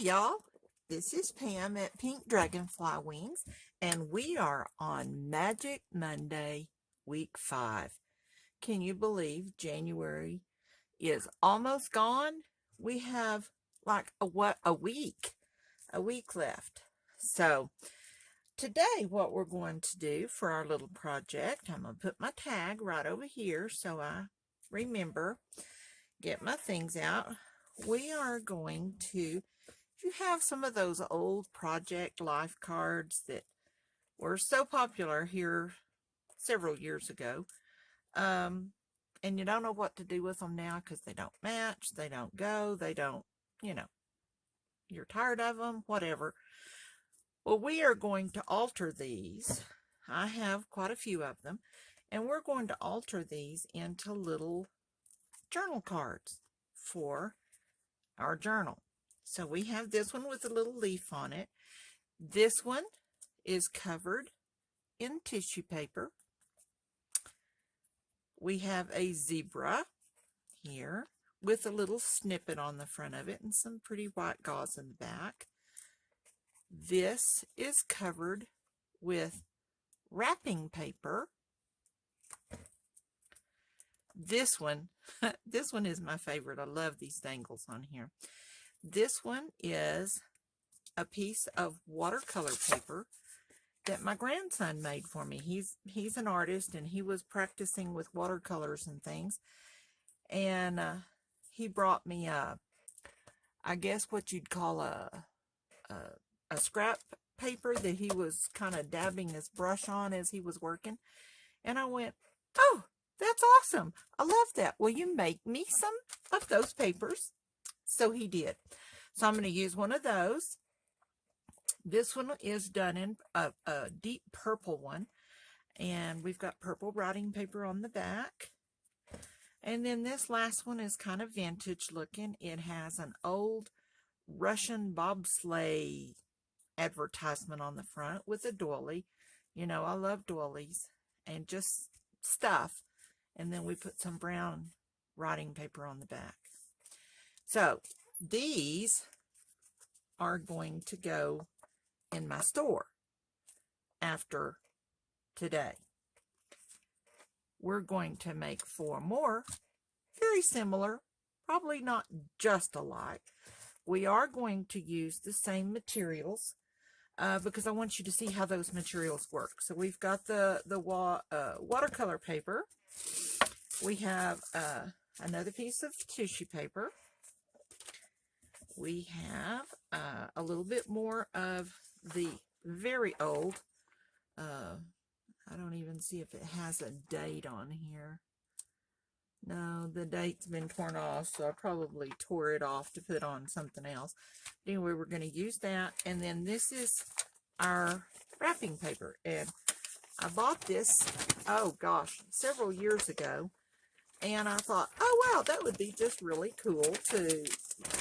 y'all, this is Pam at Pink Dragonfly Wings, and we are on Magic Monday, week 5. Can you believe January is almost gone? We have like a week left. So today what we're going to do for our little project, I'm going to put my tag right over here so I remember, get my things out. We are going to, if you have some of those old project life cards that were so popular here several years ago, and you don't know what to do with them now because they don't match, they don't go, they don't, you're tired of them, whatever. Well, we are going to alter these. I have quite a few of them, and we're going to alter these into little journal cards for our journal. So we have this one with a little leaf on it. This one is covered in tissue paper. We have a zebra here with a little snippet on the front of it and some pretty white gauze in the back. This is covered with wrapping paper. This one is my favorite. I love these dangles on here. This one is a piece of watercolor paper that my grandson made for me. He's an artist, and he was practicing with watercolors and things. And he brought me I guess what you'd call a scrap paper that he was kind of dabbing his brush on as he was working. And I went, "Oh, that's awesome. I love that. Will you make me some of those papers?" So he did. So I'm going to use one of those. This one is done in a deep purple one. And we've got purple writing paper on the back. And then this last one is kind of vintage looking. It has an old Russian bobsleigh advertisement on the front with a doily. You know, I love doilies and just stuff. And then we put some brown writing paper on the back. So these are going to go in my store after today. We're going to make 4 more, very similar, probably not just alike. We are going to use the same materials because I want you to see how those materials work. So we've got the watercolor paper. We have another piece of tissue paper. We have a little bit more of the very old, I don't even see if it has a date on here. No, the date's been torn off, so I probably tore it off to put on something else. But anyway, we're going to use that. And then this is our wrapping paper. And I bought this, oh gosh, several years ago. And I thought, oh wow, that would be just really cool to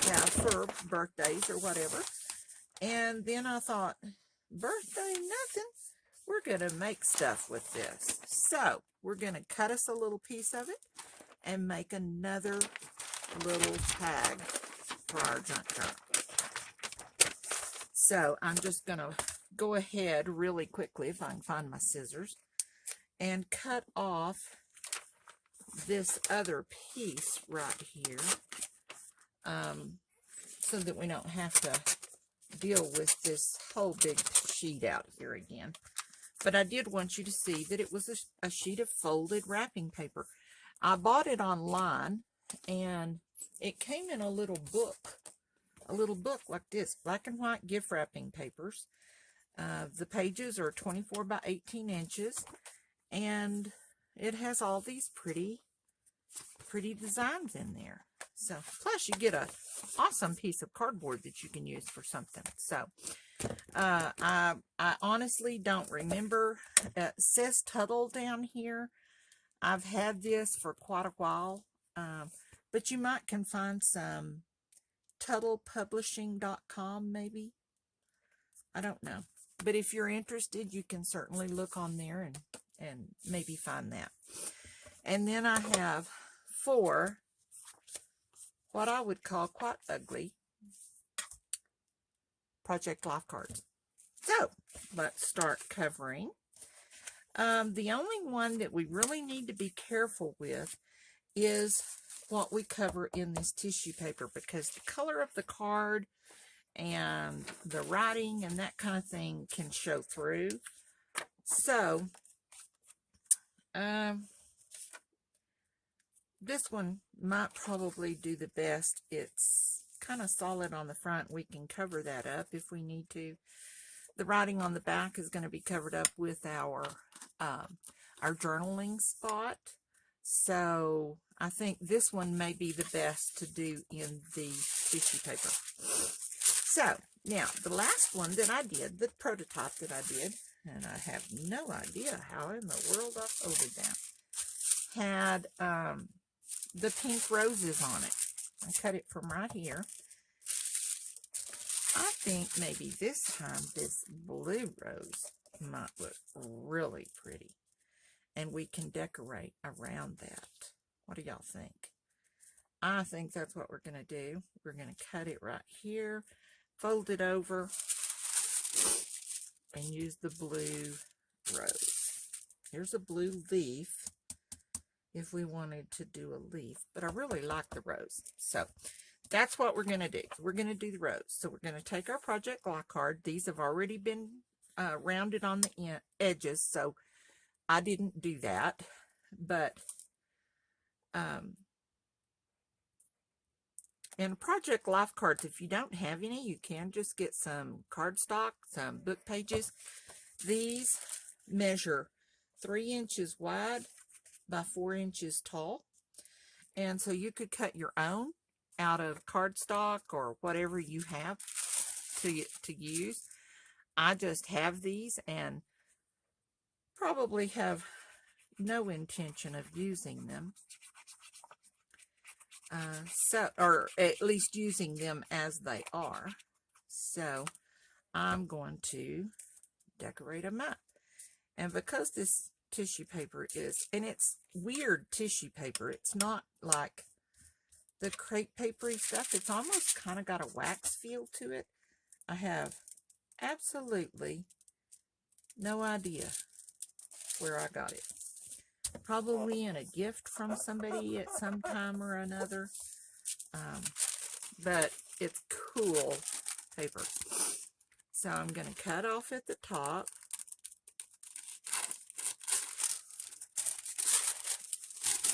have for birthdays or whatever. And then I thought, birthday, nothing. We're going to make stuff with this. So we're going to cut us a little piece of it and make another little tag for our junk journal. So I'm just going to go ahead really quickly, if I can find my scissors, and cut off this other piece right here, so that we don't have to deal with this whole big sheet out here again. But I did want you to see that it was a sheet of folded wrapping paper. I bought it online, and it came in a little book like this, black and white gift wrapping papers. The pages are 24 by 18 inches, and it has all these pretty designs in there. So, plus you get a awesome piece of cardboard that you can use for something. So, I honestly don't remember. It says Tuttle down here. I've had this for quite a while, but you can find some TuttlePublishing.com maybe. I don't know. But if you're interested, you can certainly look on there and maybe find that. And then I have 4 what I would call quite ugly project life cards. So let's start covering. The only one that we really need to be careful with is what we cover in this tissue paper, because the color of the card and the writing and that kind of thing can show through. So this one might probably do the best. It's kind of solid on the front. We can cover that up if we need to. The writing on the back is going to be covered up with our journaling spot. So I think this one may be the best to do in the tissue paper. So now the last one that I did, the prototype that I did, and I have no idea how in the world I folded that, had the pink roses on it. I cut it from right here. I think maybe this time this blue rose might look really pretty, and we can decorate around that. What do y'all think? I think that's what we're going to do. We're going to cut it right here, fold it over, and use the blue rose. Here's a blue leaf if we wanted to do a leaf, but I really like the rose. So that's what we're going to do. We're going to do the rose. So we're going to take our project block card. These have already been rounded on the edges, so I didn't do that. But and project life cards, if you don't have any, you can just get some cardstock, some book pages. These measure 3 inches wide by 4 inches tall, and so you could cut your own out of cardstock or whatever you have to use. I just have these and probably have no intention of using them, or at least using them as they are. So I'm going to decorate them up. And because this tissue paper is, and it's weird tissue paper, it's not like the crepe papery stuff. It's almost kind of got a wax feel to it. I have absolutely no idea where I got it. Probably in a gift from somebody at some time or another. But it's cool paper. So I'm going to cut off at the top.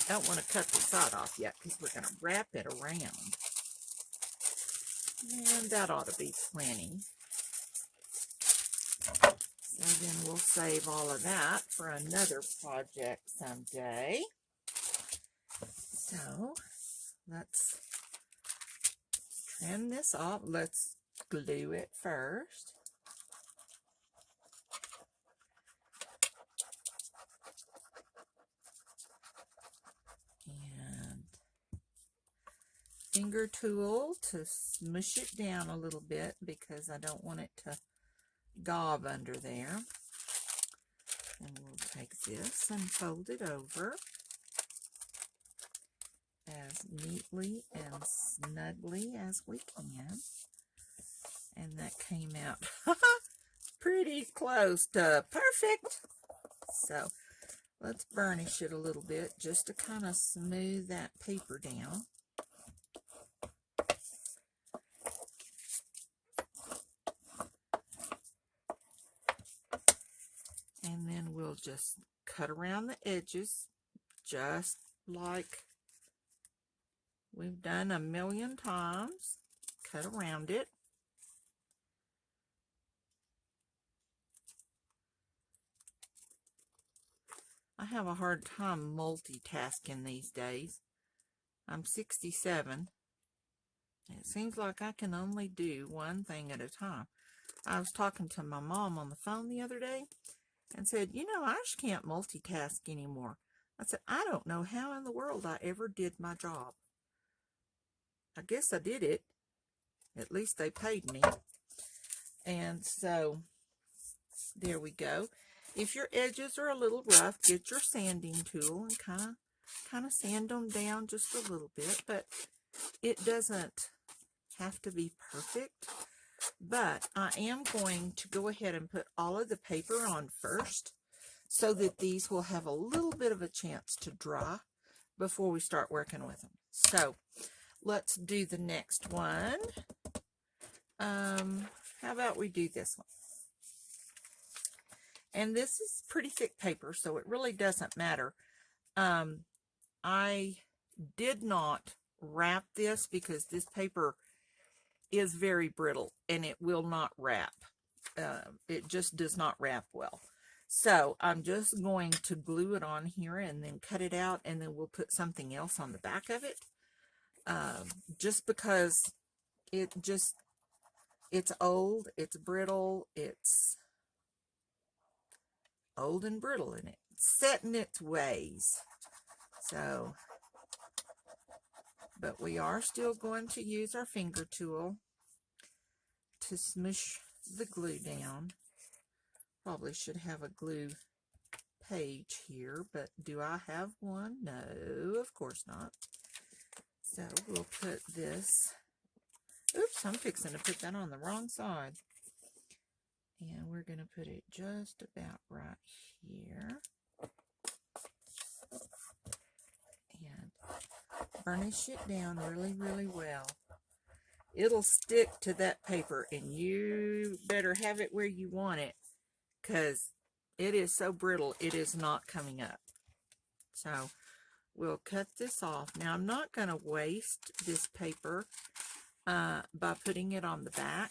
I don't want to cut the side off yet because we're going to wrap it around. And that ought to be plenty. So then we'll save all of that for another project someday. So let's trim this off. Let's glue it first. And finger tool to smush it down a little bit because I don't want it to gob under there. And we'll take this and fold it over as neatly and snugly as we can. And that came out pretty close to perfect. So let's burnish it a little bit just to kind of smooth that paper down. And then we'll just cut around the edges just like we've done a million times. Cut around it. I have a hard time multitasking these days. I'm 67. And it seems like I can only do one thing at a time. I was talking to my mom on the phone the other day and said, you know, I just can't multitask anymore. I said, I don't know how in the world I ever did my job. I guess I did it. At least they paid me. And so there we go. If your edges are a little rough, get your sanding tool and kind of sand them down just a little bit, but it doesn't have to be perfect. But I am going to go ahead and put all of the paper on first so that these will have a little bit of a chance to dry before we start working with them. So let's do the next one. How about we do this one? And this is pretty thick paper, so it really doesn't matter. I did not wrap this because this paper is very brittle and it will not wrap. It just does not wrap well. So I'm just going to glue it on here and then cut it out, and then we'll put something else on the back of it. Just because it's old, it's brittle, it's old and brittle, and it's set in its ways. So, but we are still going to use our finger tool to smush the glue down. Probably should have a glue page here, but do I have one? No, of course not. So we'll put this, oops, I'm fixing to put that on the wrong side. And we're going to put it just about right here. And burnish it down really, really well. It'll stick to that paper, and you better have it where you want it, because it is so brittle, it is not coming up. So we'll cut this off. Now I'm not going to waste this paper by putting it on the back,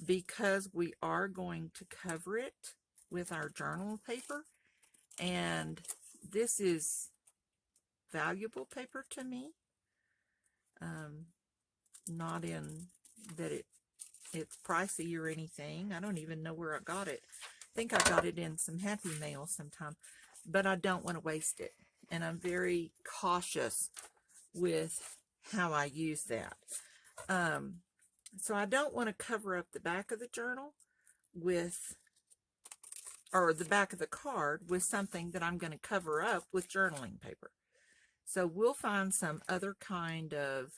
because we are going to cover it with our journal paper, and this is valuable paper to me. Not in that it's pricey or anything. I don't even know where I got it. I think I got it in some Happy Mail sometime, but I don't want to waste it, and I'm very cautious with how I use that. So I don't want to cover up the back of the journal with, or the back of the card with something that I'm going to cover up with journaling paper. So we'll find some other kind of,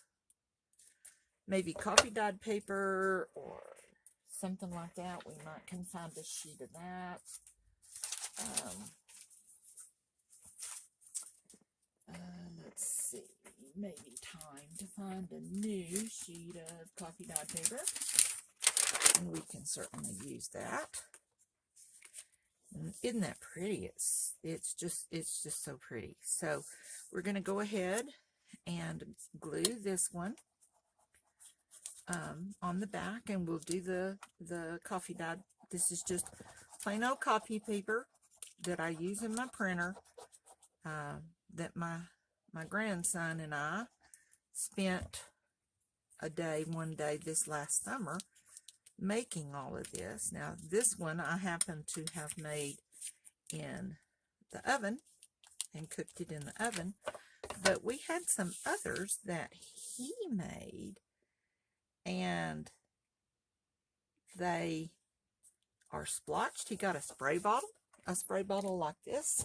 maybe coffee dyed paper or something like that. We might can find a sheet of that. Let's see, maybe time to find a new sheet of coffee dyed paper, and we can certainly use that. And isn't that pretty? It's just so pretty. So we're going to go ahead and glue this one on the back, and we'll do the coffee dyed. This is just plain old copy paper that I use in my printer, that my grandson and I spent one day this last summer making all of this. Now this one I happen to have made in the oven and cooked it in the oven, but we had some others that he made, and they are splotched. He got a spray bottle like this,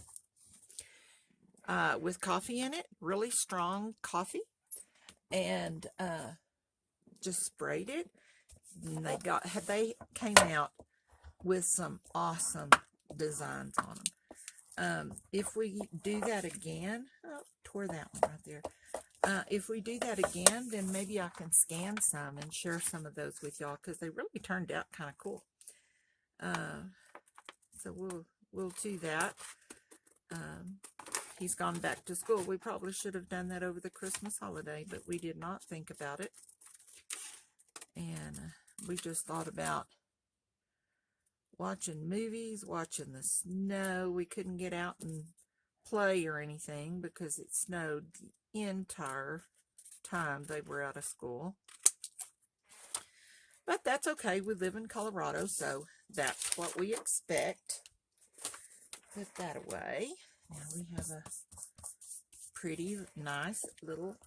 with coffee in it, really strong coffee, and just sprayed it. And they came out with some awesome designs on them. If we do that again, oh, tore that one right there. If we do that again, then maybe I can scan some and share some of those with y'all, because they really turned out kind of cool. So we'll do that. He's gone back to school. We probably should have done that over the Christmas holiday, but we did not think about it. And we just thought about watching movies, watching the snow. We couldn't get out and play or anything because it snowed the entire time they were out of school. But that's okay. We live in Colorado, so that's what we expect. Put that away. Now we have a pretty nice little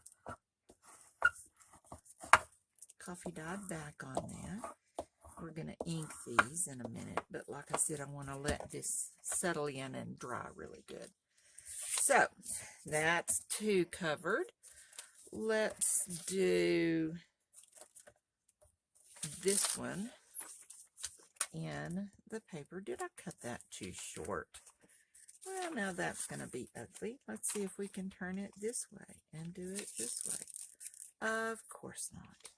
coffee dyed back on that. We're going to ink these in a minute, but like I said, I want to let this settle in and dry really good. So that's 2 covered. Let's do this one in the paper. Did I cut that too short? Well, now that's going to be ugly. Let's see if we can turn it this way and do it this way. Of course not.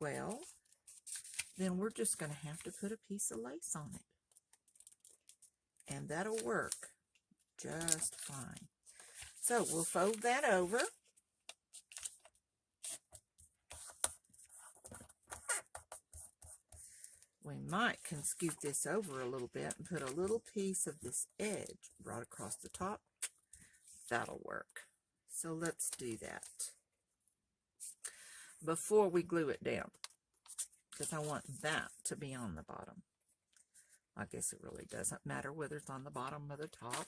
Well, then we're just going to have to put a piece of lace on it. And that'll work just fine. So we'll fold that over. We can scoot this over a little bit and put a little piece of this edge right across the top. That'll work. So let's do that before we glue it down, because I want that to be on the bottom. I guess it really doesn't matter whether it's on the bottom or the top.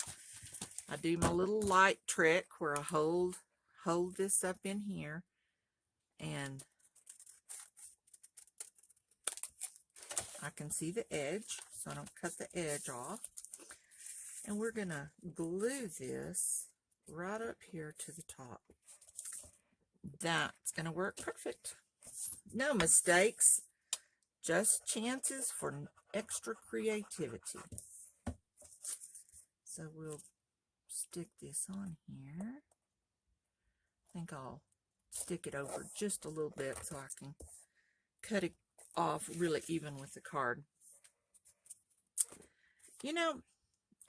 I do my little light trick where I hold this up in here, and I can see the edge, so I don't cut the edge off. And we're going to glue this right up here to the top. That's going to work perfect. No mistakes, just chances for extra creativity. So we'll stick this on here. I think I'll stick it over just a little bit so I can cut it off really even with the card. You know,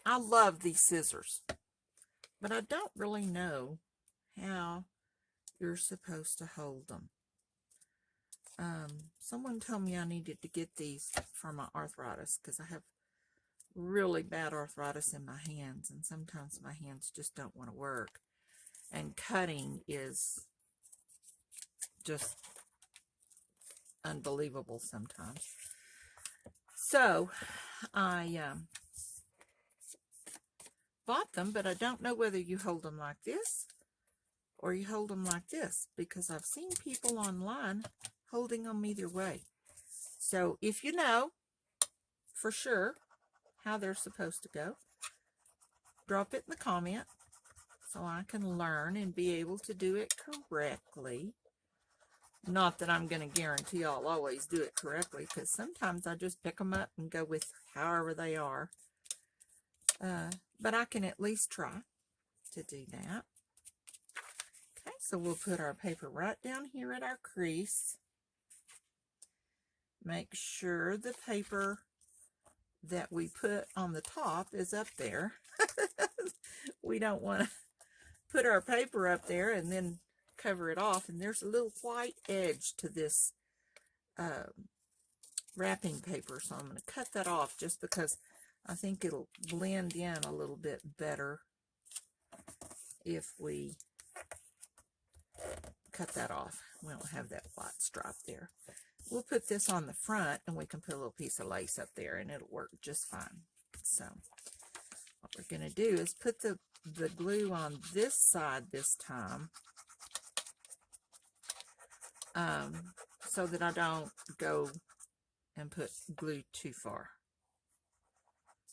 I love these scissors, but I don't really know how you're supposed to hold them. Someone told me I needed to get these for my arthritis, because I have really bad arthritis in my hands, and sometimes my hands just don't want to work, and cutting is just unbelievable sometimes. So I bought them, but I don't know whether you hold them like this or you hold them like this, because I've seen people online holding them either way. So if you know for sure how they're supposed to go, drop it in the comment so I can learn and be able to do it correctly. Not that I'm going to guarantee I'll always do it correctly, because sometimes I just pick them up and go with however they are. But I can at least try to do that. Okay, so we'll put our paper right down here at our crease. Make sure the paper that we put on the top is up there. We don't want to put our paper up there and then cover it off, and there's a little white edge to this wrapping paper, so I'm going to cut that off just because I think it'll blend in a little bit better if we cut that off. We don't have that white stripe there. We'll put this on the front, and we can put a little piece of lace up there, and it'll work just fine. So what we're going to do is put the glue on this side this time, so that I don't go and put glue too far,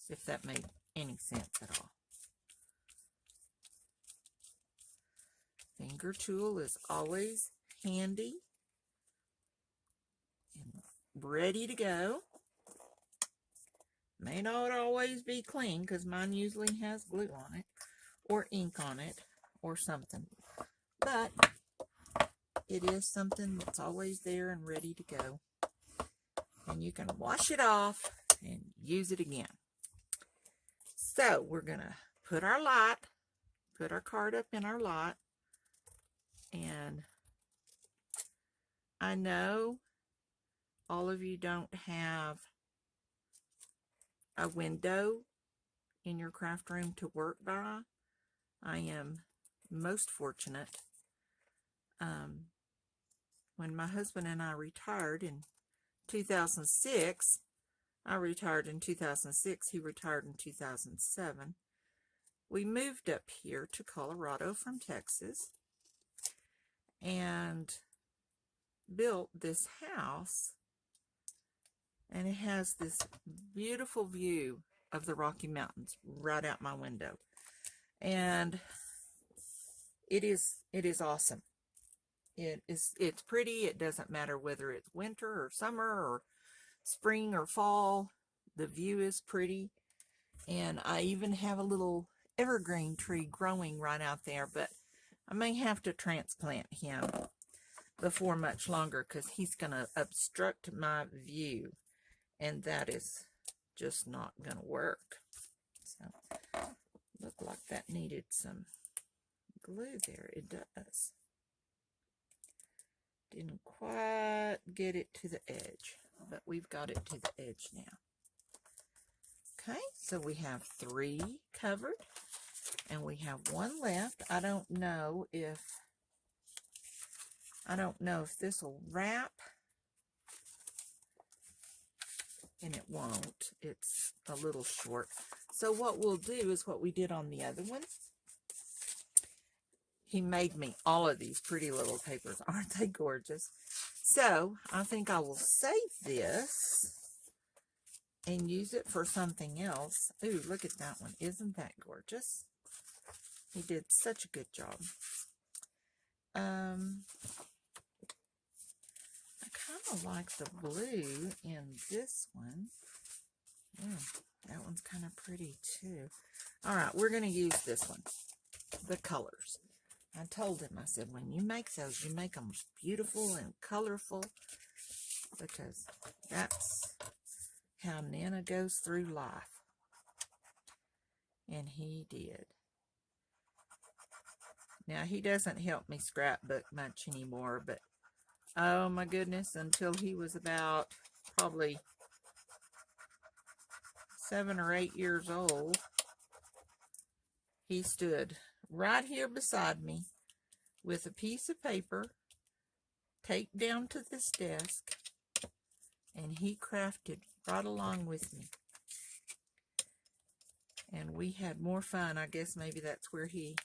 if that made any sense at all. Finger tool is always handy and ready to go. May not always be clean, because mine usually has glue on it or ink on it or something, but it is something that's always there and ready to go, and you can wash it off and use it again. So we're gonna put our card up in our lot, and I know all of you don't have a window in your craft room to work by. I am most fortunate. When my husband and I retired in 2006, I retired in 2006, he retired in 2007. We moved up here to Colorado from Texas and built this house, and it has this beautiful view of the Rocky Mountains right out my window, and it is awesome. It's pretty. It doesn't matter whether it's winter or summer or spring or fall. The view is pretty. And I even have a little evergreen tree growing right out there, but I may have to transplant him before much longer because he's going to obstruct my view, and that is just not going to work. So, looked like that needed some glue there. It does. Didn't quite get it to the edge, but we've got it to the edge now. Okay, so we have 3 covered, and we have 1 left. I don't know if this will wrap, and it won't. It's a little short. So what we'll do is what we did on the other one. He made me all of these pretty little papers. Aren't they gorgeous? So I think I will save this and use it for something else. Ooh, look at that one. Isn't that gorgeous? He did such a good job. I kind of like the blue in this one. That one's kind of pretty too. All right, we're going to use this one, the colors. I told him, I said, when you make those, you make them beautiful and colorful, because that's how Nana goes through life. And he did. Now, he doesn't help me scrapbook much anymore, but oh my goodness, until he was about probably 7 or 8 years old, he stood right here beside me with a piece of paper taped down to this desk, and he crafted right along with me. And we had more fun. I guess maybe that's where he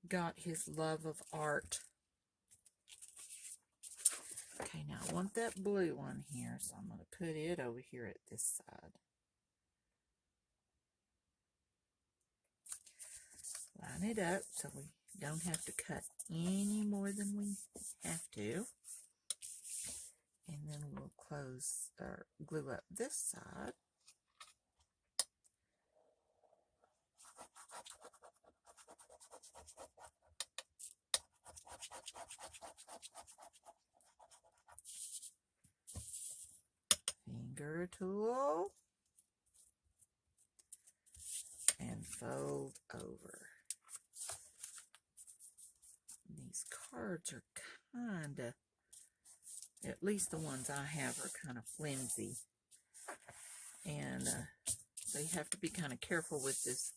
got his love of art. Okay, now I want that blue one here, so I'm going to put it over here at this side. Line it up so we don't have to cut any more than we have to. And then we'll close or glue up this side. Finger tool. And fold over. These cards are kind of, at least the ones I have are kind of flimsy. And so you have to be kind of careful with this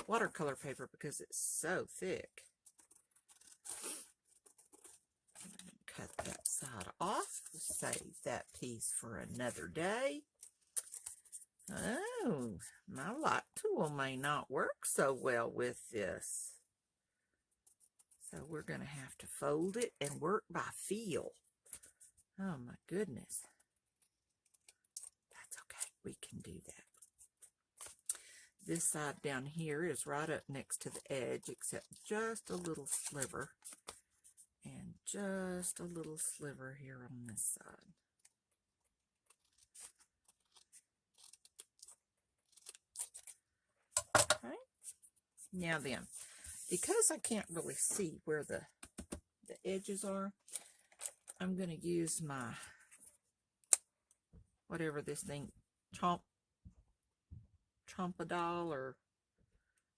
watercolor paper because it's so thick. Cut that side off. Save that piece for another day. Oh, my light tool may not work so well with this. So we're going to have to fold it and work by feel. Oh my goodness. That's okay. We can do that. This side down here is right up next to the edge, except just a little sliver. And just a little sliver here on this side. Okay. Now then, because I can't really see where the edges are, I'm going to use my, whatever this thing, Chompadol or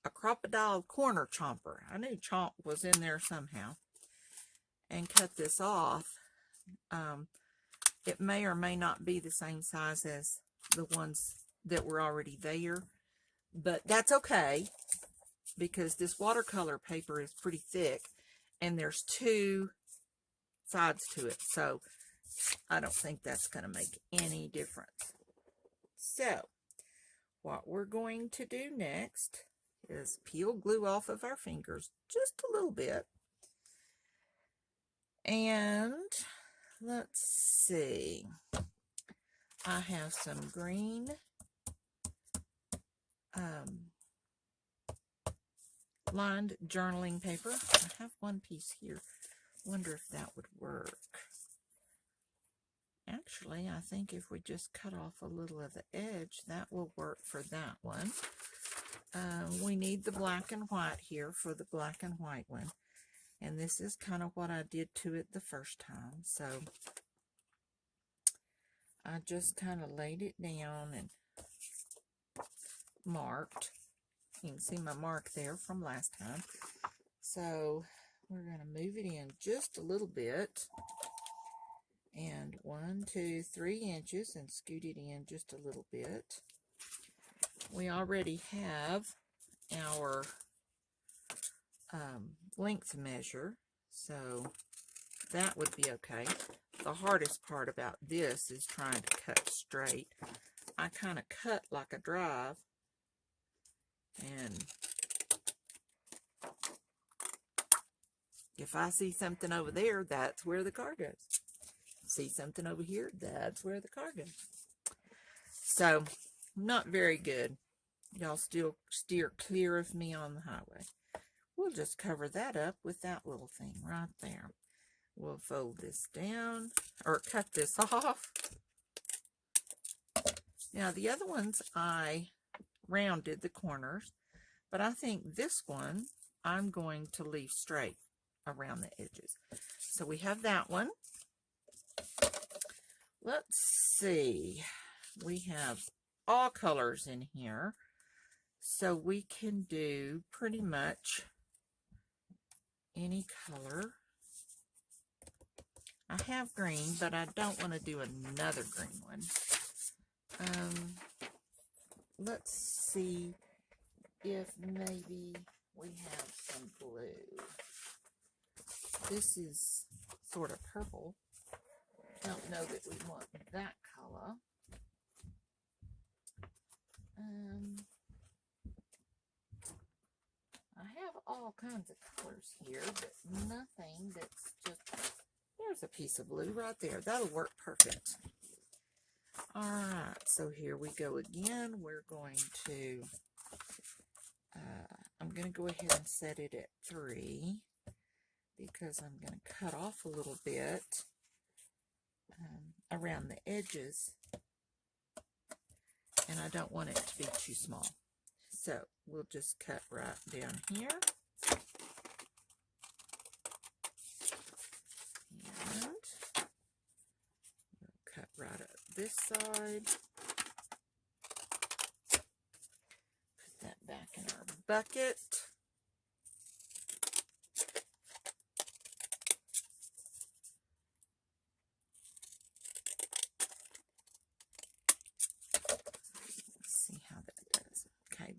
a Crocodile corner chomper. I knew chomp was in there somehow. And cut this off. It may or may not be the same size as the ones that were already there, but that's okay because this watercolor paper is pretty thick and there's 2 sides to it, so I don't think that's going to make any difference. So what we're going to do next is peel glue off of our fingers just a little bit. And let's see, I have some green lined journaling paper. I have one piece here. Wonder if that would work. Actually, I think if we just cut off a little of the edge, that will work for that one. We need the black and white here for the black and white one. And this is kind of what I did to it the first time. So I just kind of laid it down and marked. You can see my mark there from last time. So we're going to move it in just a little bit. And 1, 2, 3 inches and scoot it in just a little bit. We already have our length measure, so that would be okay. The hardest part about this is trying to cut straight. I kind of cut like a drive, and if I see something over there, that's where the car goes. See something over here, that's where the car goes. So, not very good. Y'all still steer clear of me on the highway. We'll just cover that up with that little thing right there. We'll fold this down, or cut this off. Now, the other ones, I rounded the corners, but I think this one, I'm going to leave straight around the edges. So we have that one. Let's see. We have all colors in here. So we can do pretty much any color. I have green, but I don't want to do another green one. Let's see if maybe we have some blue. This is sort of purple. Don't know that we want that color. I have all kinds of colors here, but nothing that's just, there's a piece of blue right there. That'll work perfect. All right, so here we go again. We're going to, I'm going to go ahead and set it at 3 because I'm going to cut off a little bit around the edges, and I don't want it to be too small. So we'll just cut right down here. And we'll cut right up this side. Put that back in our bucket.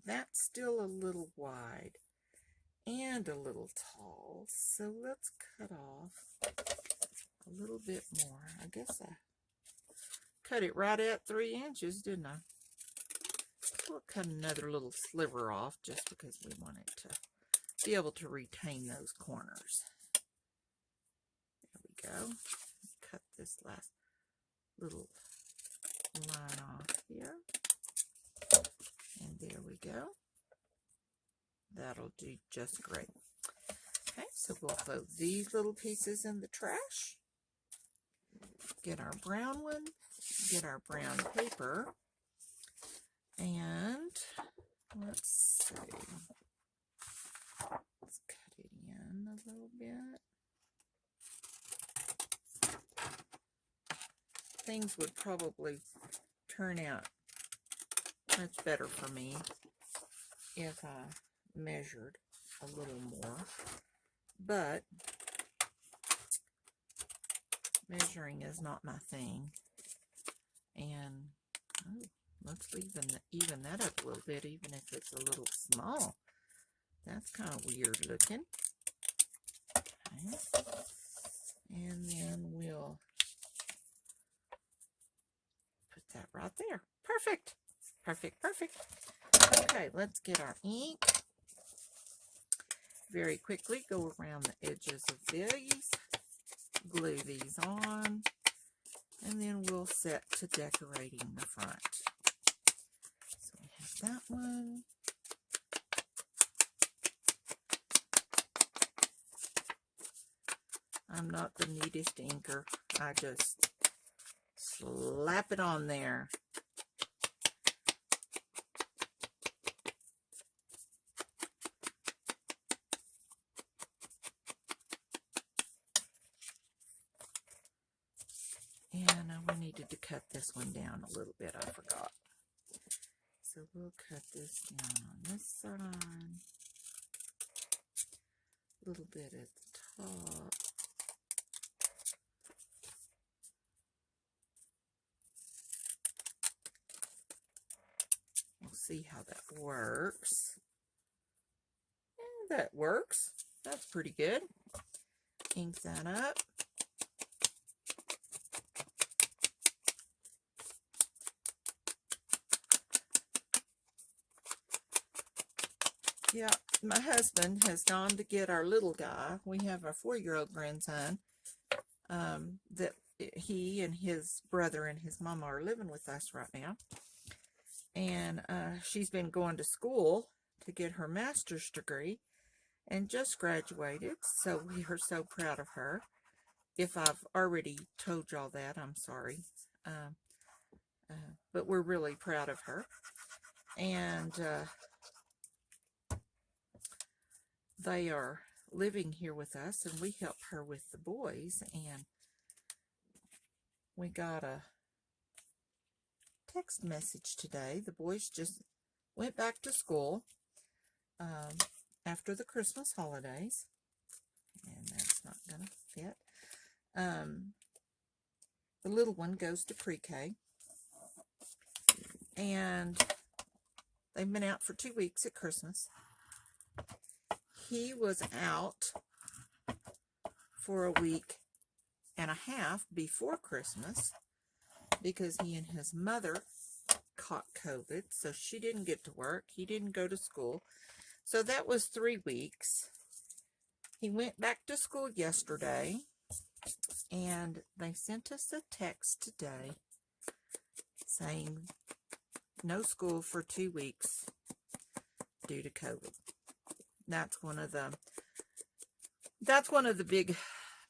That's still a little wide and a little tall, so let's cut off a little bit more. I guess I cut it right at 3 inches, didn't I? We'll cut another little sliver off just because we want it to be able to retain those corners. There we go. Cut this last little line off here. And there we go. That'll do just great. Okay, so we'll throw these little pieces in the trash. Get our brown one. Get our brown paper. And let's see. Let's cut it in a little bit. Things would probably turn out much better for me if I measured a little more, but measuring is not my thing. And let's even that up a little bit, even if it's a little small. That's kind of weird looking. Okay. And then we'll put that right there. Perfect. Perfect, perfect. Okay, let's get our ink. Very quickly go around the edges of these, glue these on, and then we'll set to decorating the front. So we have that one. I'm not the neatest inker. I just slap it on there. And we needed to cut this one down a little bit. I forgot. So we'll cut this down on this side. A little bit at the top. We'll see how that works. And that works. That's pretty good. Ink that up. Yeah, my husband has gone to get our little guy. We have a 4-year-old grandson that he and his brother and his mama are living with us right now. And she's been going to school to get her master's degree and just graduated. So we are so proud of her. If I've already told y'all that, I'm sorry. But we're really proud of her. And they are living here with us, and we help her with the boys. And we got a text message today. The boys just went back to school after the Christmas holidays. And that's not going to fit. The little one goes to pre-K. And they've been out for 2 weeks at Christmas. He was out for a week and a half before Christmas because he and his mother caught COVID, so she didn't get to work. He didn't go to school. So that was 3 weeks. He went back to school yesterday, and they sent us a text today saying no school for 2 weeks due to COVID. That's one of the big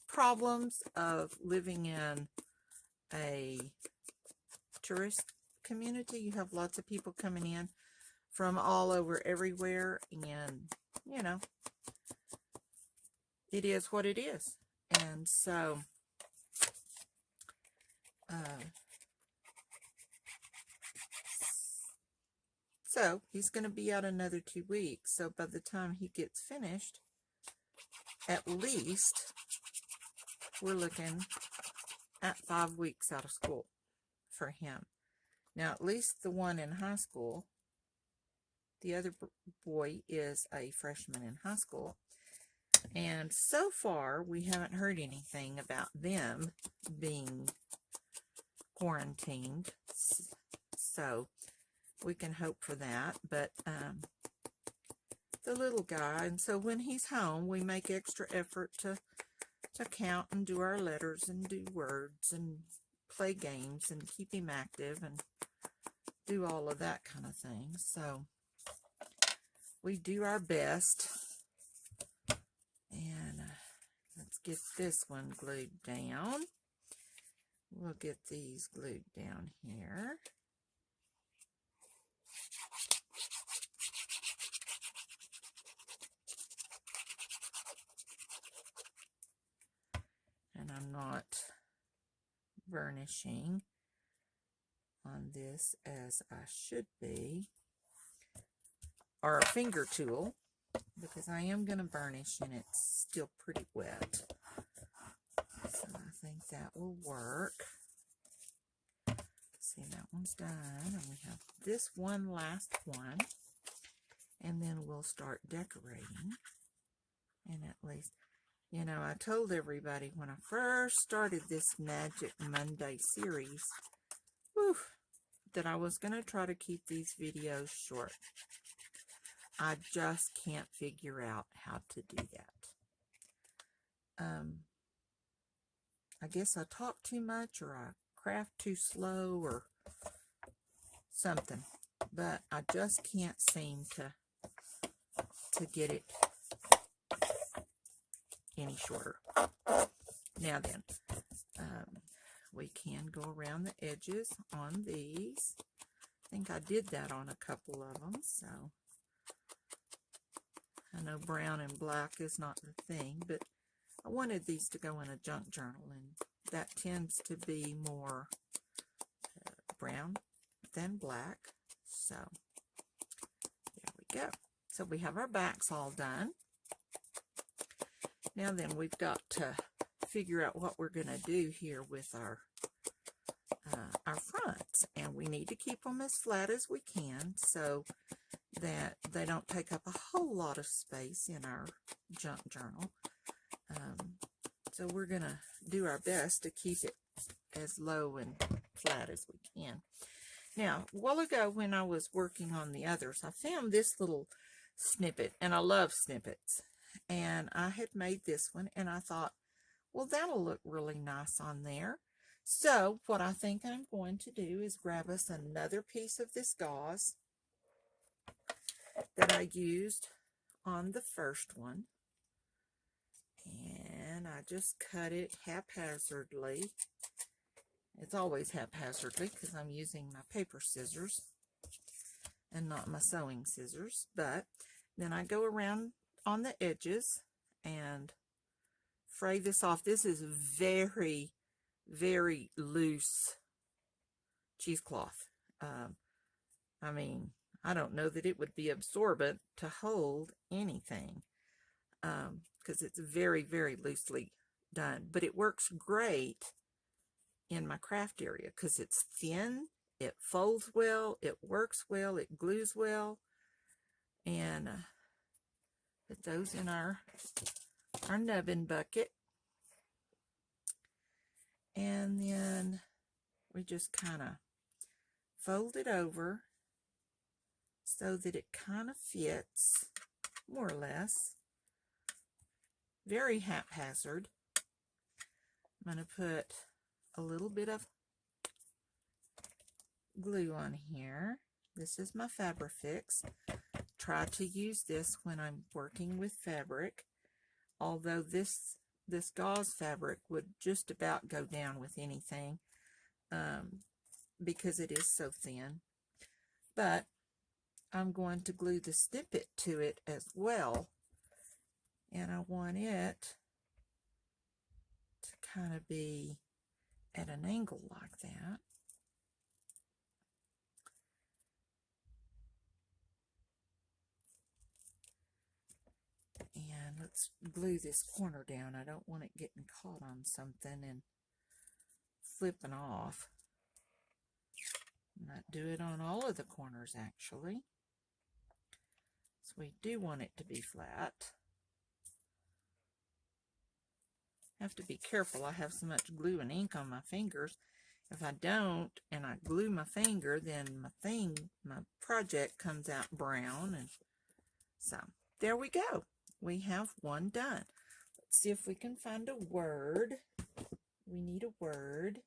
problems of living in a tourist community. You have lots of people coming in from all over everywhere, and you know, it is what it is. And so he's going to be out another 2 weeks. So by the time he gets finished, at least we're looking at 5 weeks out of school for him. Now, at least the one in high school, the other boy is a freshman in high school. And so far, we haven't heard anything about them being quarantined. So we can hope for that. But the little guy, and so when he's home, we make extra effort to count and do our letters and do words and play games and keep him active and do all of that kind of thing. So we do our best. And let's get this one glued down. We'll get these glued down here. And I'm not burnishing on this as I should be, or a finger tool, because I am going to burnish and it's still pretty wet. So I think that will work. See, that one's done, and we have this one last one, and then we'll start decorating. And at least, you know, I told everybody when I first started this Magic Monday series, that I was going to try to keep these videos short. I just can't figure out how to do that. I guess I talk too much, or I craft too slow, or something. But I just can't seem to get it any shorter. Now then, we can go around the edges on these. I think I did that on a couple of them, so I know brown and black is not the thing, but I wanted these to go in a junk journal, and that tends to be more brown than black. So there we go. So we have our backs all done. Now then, we've got to figure out what we're going to do here with our fronts, and we need to keep them as flat as we can so that they don't take up a whole lot of space in our junk journal. So we're going to do our best to keep it as low and flat as we can. Now, a while ago when I was working on the others, I found this little snippet, and I love snippets. And I had made this one, and I thought, well, that'll look really nice on there. So what I think I'm going to do is grab us another piece of this gauze that I used on the first one. And I just cut it haphazardly. It's always haphazardly because I'm using my paper scissors and not my sewing scissors. But then I go around on the edges and fray this off. This is very, very loose cheesecloth. I mean, I don't know that it would be absorbent to hold anything because it's very, very loosely done. But it works great in my craft area because it's thin, it folds well, it works well, it glues well. And put those in our nubbin bucket. And then we just kind of fold it over so that it kind of fits, more or less. Very haphazard. I'm going to put a little bit of glue on here. This is my Fabrifix. Try to use this when I'm working with fabric, although this gauze fabric would just about go down with anything because it is so thin. But I'm going to glue the snippet to it as well, and I want it to kind of be at an angle like that. And let's glue this corner down. I don't want it getting caught on something and flipping off. Not do it on all of the corners, actually. So we do want it to be flat. Have to be careful. I have so much glue and ink on my fingers. If I don't and I glue my finger, then my project comes out brown. And so there we go. We have one done. Let's see if we can find a word. We need a word.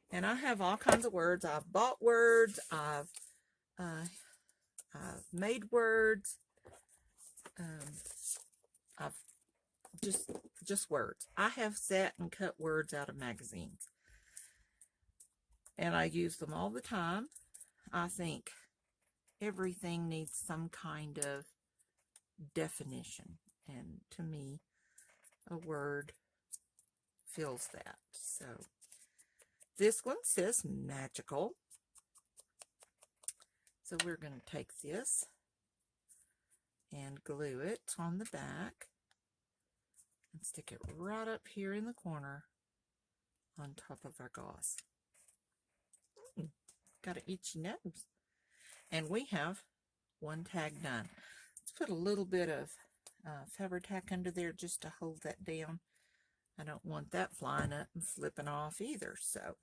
And I have all kinds of words. I've bought words. I've made words. I've just words. I have sat and cut words out of magazines. And I use them all the time. I think everything needs some kind of definition, and to me a word fills that. So this one says magical, so we're going to take this and glue it on the back and stick it right up here in the corner on top of our gauze. Got an itchy nose. And we have one tag done. Let's put a little bit of Fabri-Tac under there just to hold that down. I don't want that flying up and flipping off either. So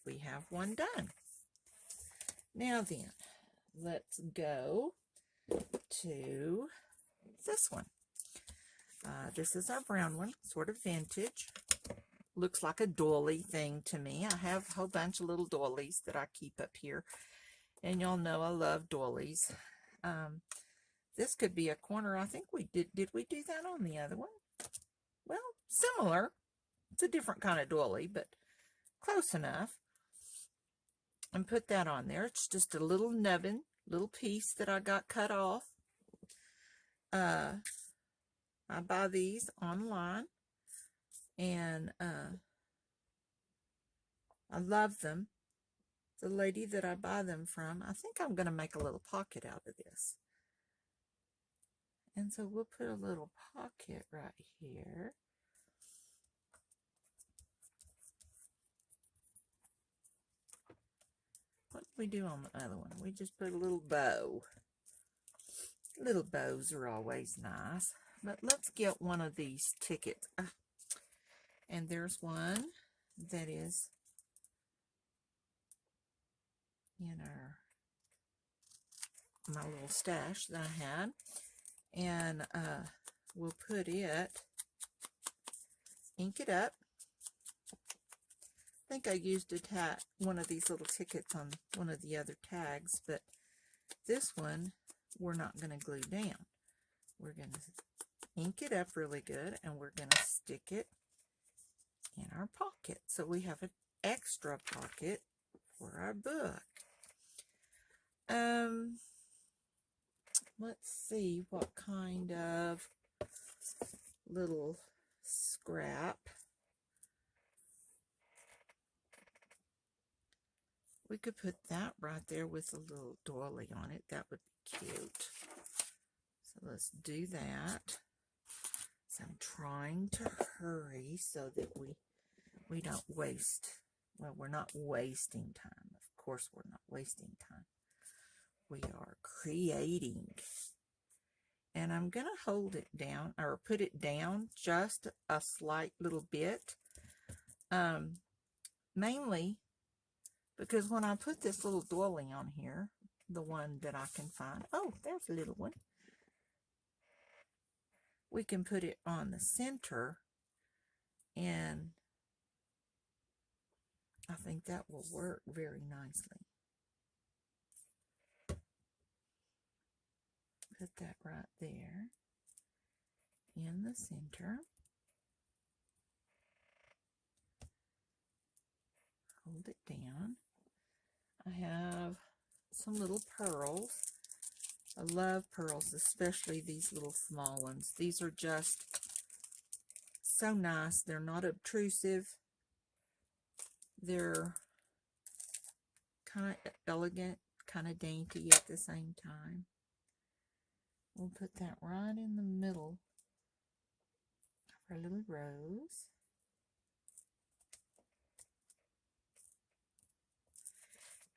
we have one done. Now then, let's go to this one. This is our brown one, sort of vintage. Looks like a doily thing to me. I have a whole bunch of little doilies that I keep up here. And y'all know I love doilies. This could be a corner. I think we did we do that on the other one? Well, similar. It's a different kind of doily, but close enough. And put that on there. It's just a little nubbin, little piece that I got cut off. I buy these online, and I love them. The lady that I buy them from, I think I'm going to make a little pocket out of this. And so we'll put a little pocket right here. What did we do on the other one? We just put a little bow. Little bows are always nice. But let's get one of these tickets. And there's one that is in my little stash that I had. And we'll put it, ink it up. I think I used one of these little tickets on one of the other tags, but this one we're not going to glue down. We're going to ink it up really good, and we're going to stick it in our pocket. So we have an extra pocket for our book. Let's see what kind of little scrap. We could put that right there with a little doily on it. That would be cute. So let's do that. So I'm trying to hurry so that we don't waste. Well, we're not wasting time. Of course, we're not wasting time. We are creating. And I'm going to hold it down, or put it down just a slight little bit. Mainly because when I put this little doily on here, the one that I can find, oh, there's a little one. We can put it on the center, and I think that will work very nicely. Put that right there in the center. Hold it down. I have some little pearls. I love pearls, especially these little small ones. These are just so nice. They're not obtrusive. They're kind of elegant, kind of dainty at the same time. We'll put that right in the middle of our little rose.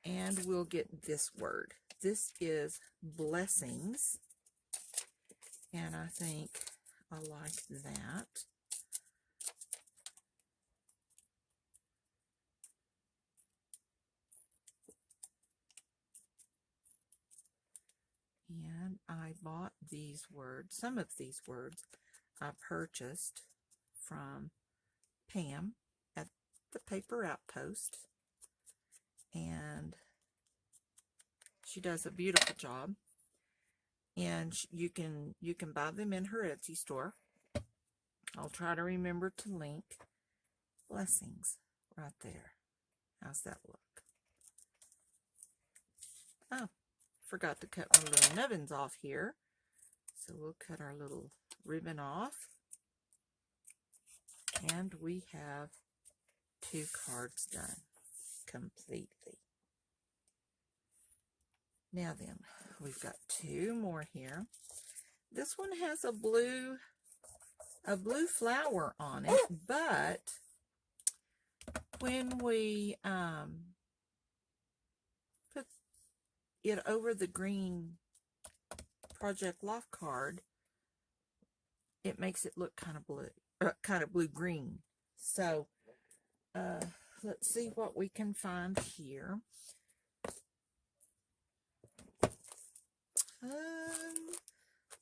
And we'll get this word. This is blessings. And I think I like that. And I bought these words, some of these words I purchased from Pam at the Paper Outpost. And she does a beautiful job. And you can buy them in her Etsy store. I'll try to remember to link. Blessings right there. How's that look? Oh, forgot to cut my little nubbins off here. So we'll cut our little ribbon off. And we have 2 cards done completely. Now then, we've got 2 more here. This one has a blue flower on it, but when we put it over the green Project Loft card, it makes it look kind of blue-green. So let's see what we can find here.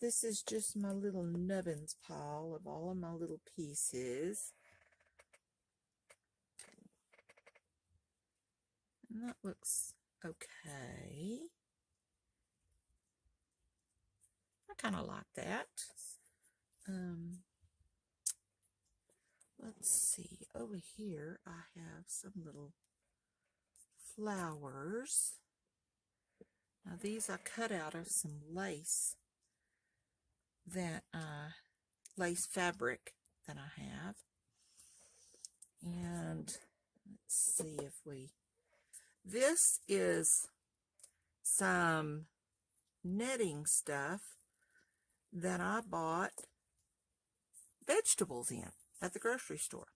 This is just my little nubbins pile of all of my little pieces. And that looks okay. I kind of like that. Let's see, over here I have some little flowers. Now these I cut out of some lace lace fabric that I have. And let's see if this is some netting stuff that I bought vegetables in at the grocery store.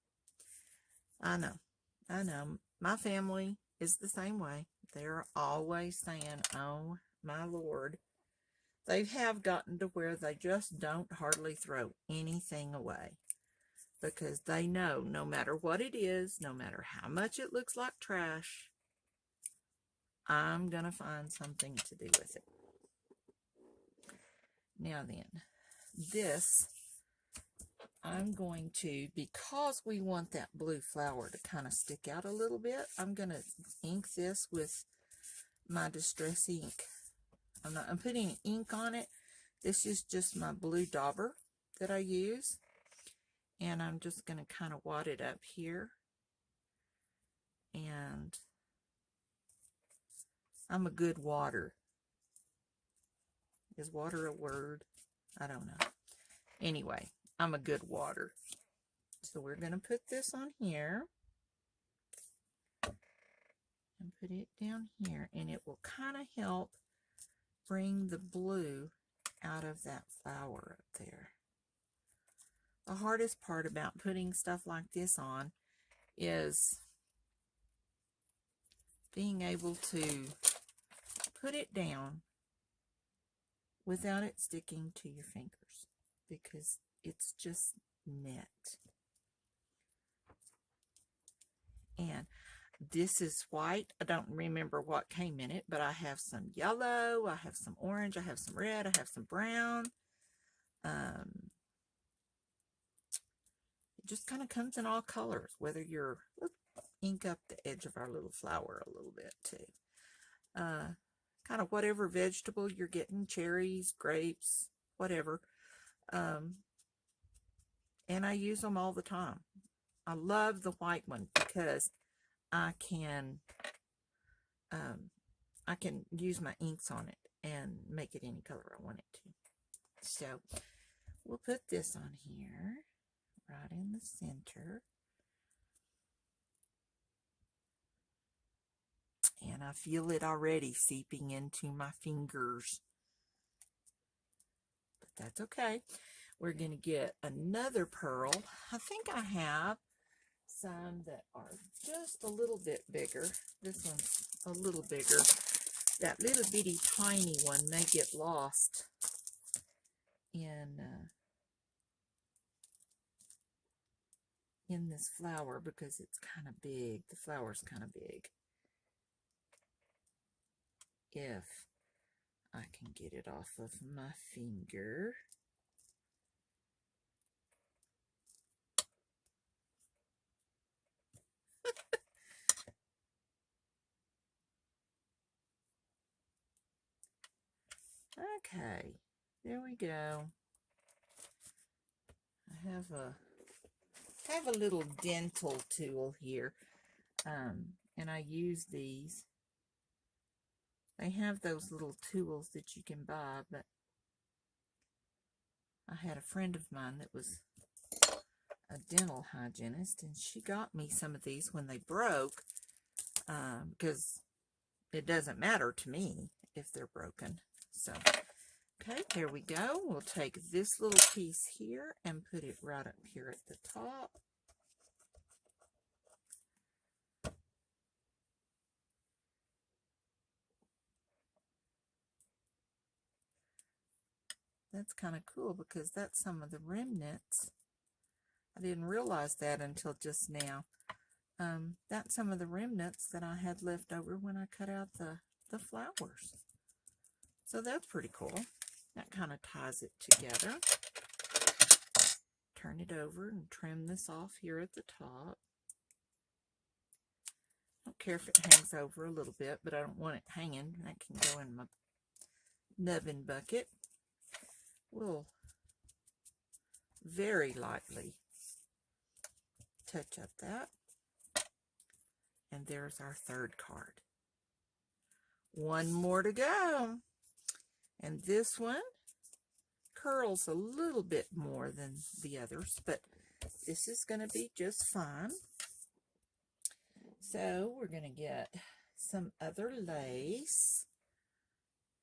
I know. My family is the same way. They're always saying, oh my Lord. They have gotten to where they just don't hardly throw anything away, because they know no matter what it is, no matter how much it looks like trash, I'm going to find something to do with it. Now then, this I'm going to, because we want that blue flower to kind of stick out a little bit, I'm going to ink this with my Distress ink. I'm putting ink on it. This is just my blue dauber that I use. And I'm just going to kind of wad it up here. And I'm a good water. Is water a word? I don't know. Anyway, I'm a good water. So we're going to put this on here. And put it down here. And it will kind of help bring the blue out of that flower up there. The hardest part about putting stuff like this on is being able to put it down without it sticking to your fingers, because it's just net. And this is white. I don't remember what came in it, but I have some yellow, I have some orange, I have some red, I have some brown. It just kind of comes in all colors, whether you're, let's ink up the edge of our little flower a little bit too. Kind of whatever vegetable you're getting, cherries, grapes, whatever. And I use them all the time. I love the white one because I can use my inks on it and make it any color I want it to. So we'll put this on here, right in the center. And I feel it already seeping into my fingers. But that's okay. We're going to get another pearl. I think I have some that are just a little bit bigger. This one's a little bigger. That little bitty tiny one may get lost in this flower because it's kind of big. The flower's kind of big. If I can get it off of my finger. Okay, there we go. I have a little dental tool here, and I use these. They have those little tools that you can buy, but I had a friend of mine that was a dental hygienist, and she got me some of these when they broke, because it doesn't matter to me if they're broken. So, okay, there we go. We'll take this little piece here and put it right up here at the top. That's kind of cool because that's some of the remnants. I didn't realize that until just now. That's some of the remnants that I had left over when I cut out the flowers. So that's pretty cool. That kind of ties it together. Turn it over and trim this off here at the top. I don't care if it hangs over a little bit, but I don't want it hanging. That can go in my nubbin bucket. We'll very lightly touch up that. And there's our third card. One more to go. And this one curls a little bit more than the others, but this is going to be just fine. So we're going to get some other lace.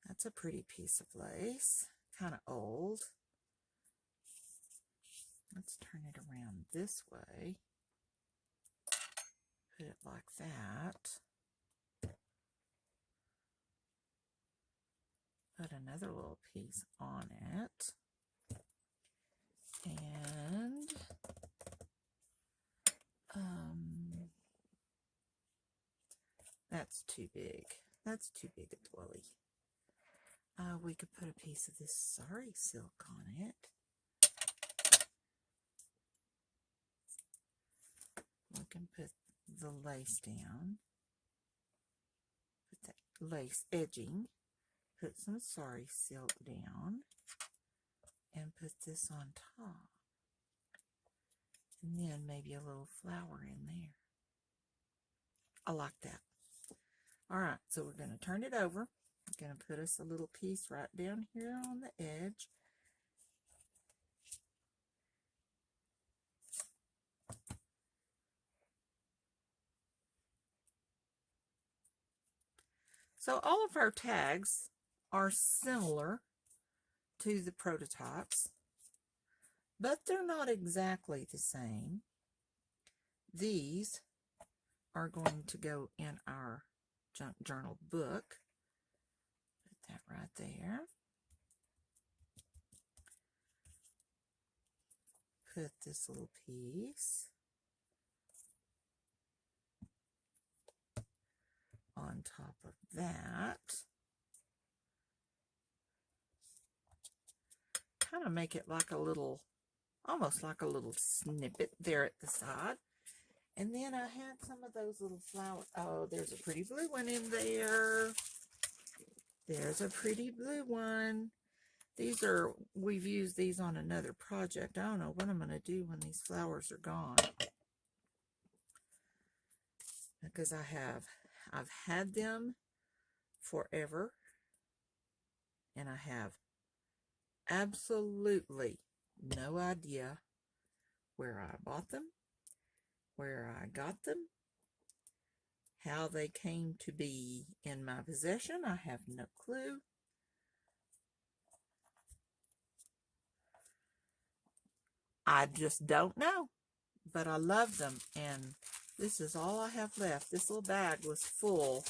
That's a pretty piece of lace, kind of old. Let's turn it around this way. Put it like that. Put another little piece on it. And that's too big. That's too big a doily. We could put a piece of this sari silk on it. We can put the lace down. Put that lace edging. Put some sari silk down. And put this on top. And then maybe a little flower in there. I like that. Alright, so we're going to turn it over. I'm going to put us a little piece right down here on the edge. So all of our tags are similar to the prototypes, but they're not exactly the same. These are going to go in our junk journal book. Put that right there. Put this little piece on top of that. Kind of make it like a little, almost like a little snippet there at the side. And then I had some of those little flowers. Oh, there's a pretty blue one in there. There's a pretty blue one. These are, we've used these on another project. I don't know what I'm going to do when these flowers are gone. Because I've had them forever. And I have absolutely no idea where I bought them, where I got them, how they came to be in my possession. I have no clue. I just don't know, but I love them, and this is all I have left. This little bag was full.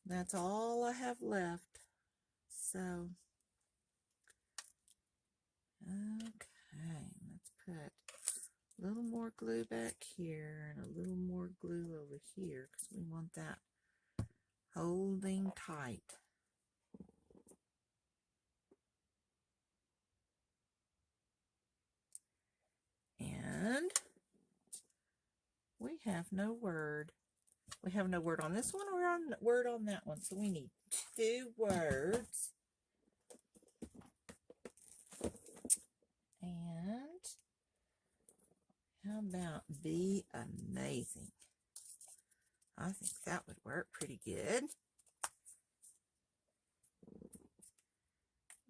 That's all I have left. So, okay, let's put a little more glue back here and a little more glue over here because we want that holding tight. And we have no word. We have no word on this one or on word on that one. So we need 2 words. And how about be amazing? I think that would work pretty good.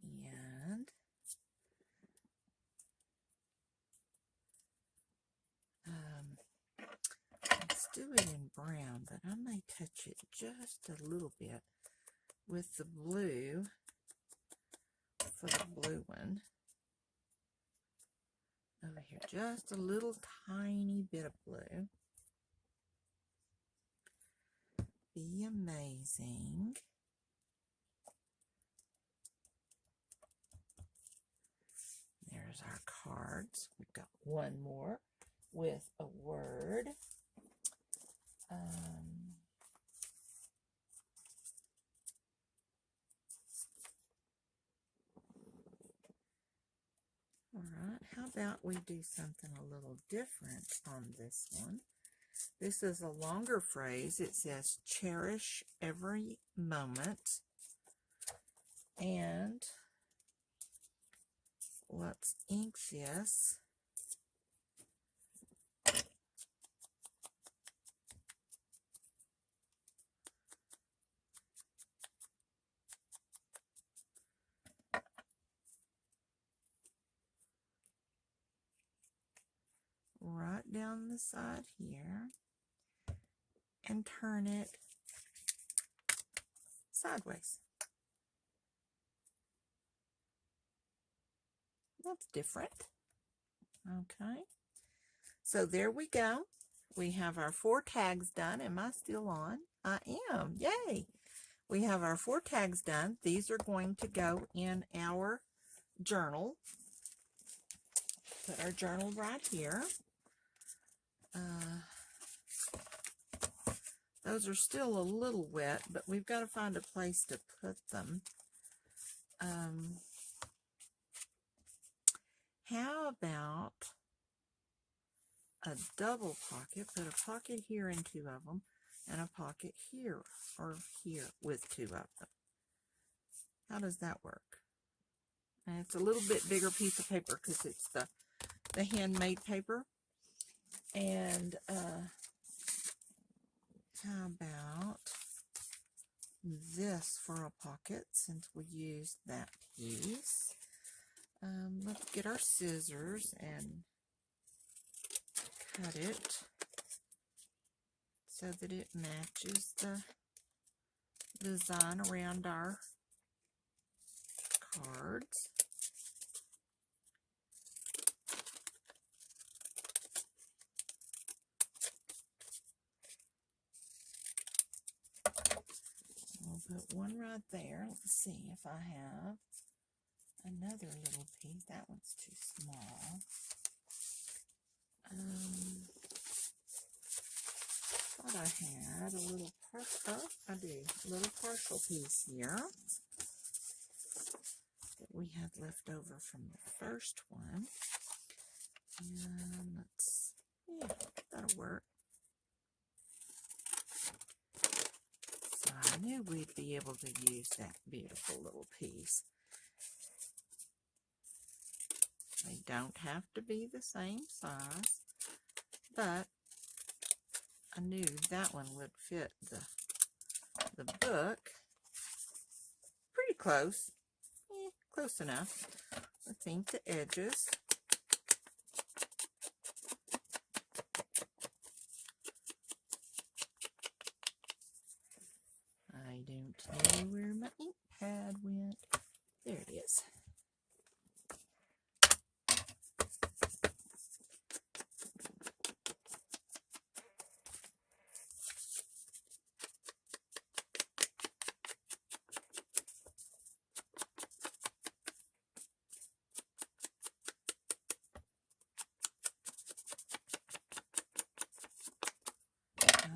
And let's do it in brown, but I may touch it just a little bit with the blue for the blue one. Over here, just a little tiny bit of blue. Be amazing. There's our cards. We've got one more with a word. Alright, how about we do something a little different on this one? This is a longer phrase. It says, cherish every moment. And let's ink this down the side here and turn it sideways. That's different. Okay. So there we go. We have our 4 tags done. Am I still on? I am. Yay. We have our 4 tags done. These are going to go in our journal. Put our journal right here. Those are still a little wet, but we've got to find a place to put them. How about a double pocket? Put a pocket here in 2 of them, and a pocket here or here with 2 of them. How does that work? And it's a little bit bigger piece of paper because it's the handmade paper. And how about this for a pocket since we used that piece? Let's get our scissors and cut it so that it matches the design around our cards. We'll put one right there. Let's see if I have another little piece. That one's too small. Thought I had a little partial. I do. A little partial piece here that we had left over from the first one. And yeah, that'll work. So I knew we'd be able to use that beautiful little piece. They don't have to be the same size, but I knew that one would fit the book. Pretty close. Close enough. Let's ink the edges. I don't know where my ink pad went. There it is.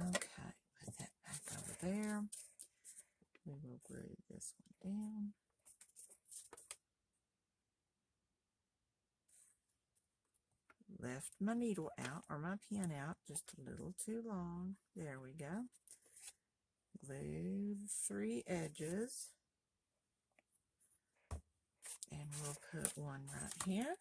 Okay, put that back over there. We will glue this one down. Left my needle out, or my pen out, just a little too long. There we go. Glue the 3 edges. And we'll put one right here.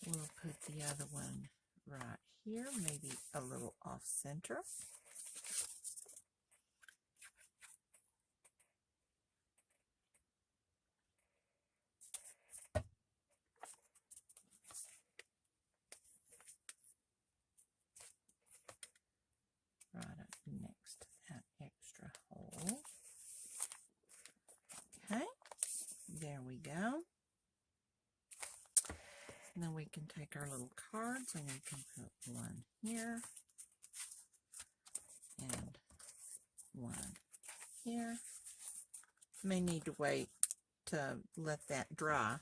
We'll put the other one right here, maybe a little off center. Right up next to that extra hole. Okay, there we go. And then we can take our little cards and we can put one here and one here. May need to wait to let that dry,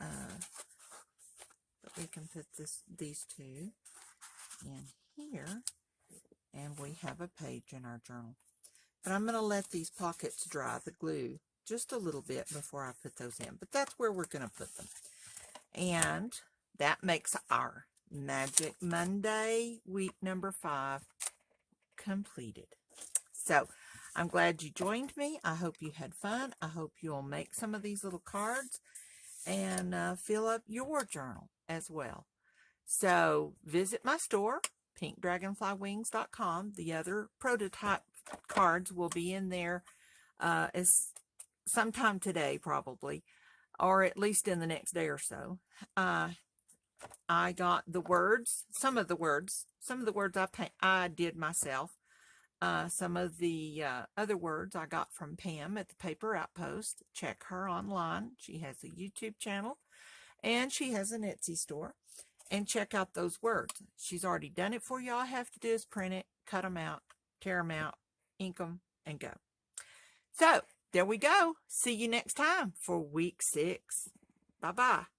but we can put these 2 in here, and we have a page in our journal. But I'm going to let these pockets dry, the glue, just a little bit before I put those in. But that's where we're going to put them. And that makes our Magic Monday, week number 5, completed. So I'm glad you joined me. I hope you had fun. I hope you'll make some of these little cards and fill up your journal as well. So visit my store, pinkdragonflywings.com. The other prototype cards will be in there as sometime today probably, or at least in the next day or so. I got the words, some of the words I did myself. Some of the other words I got from Pam at the Paper Outpost. Check her online. She has a YouTube channel and she has an Etsy store. And check out those words. She's already done it for you. All I have to do is print it, cut them out, tear them out, ink them, and go. So, there we go. See you next time for week 6. Bye-bye.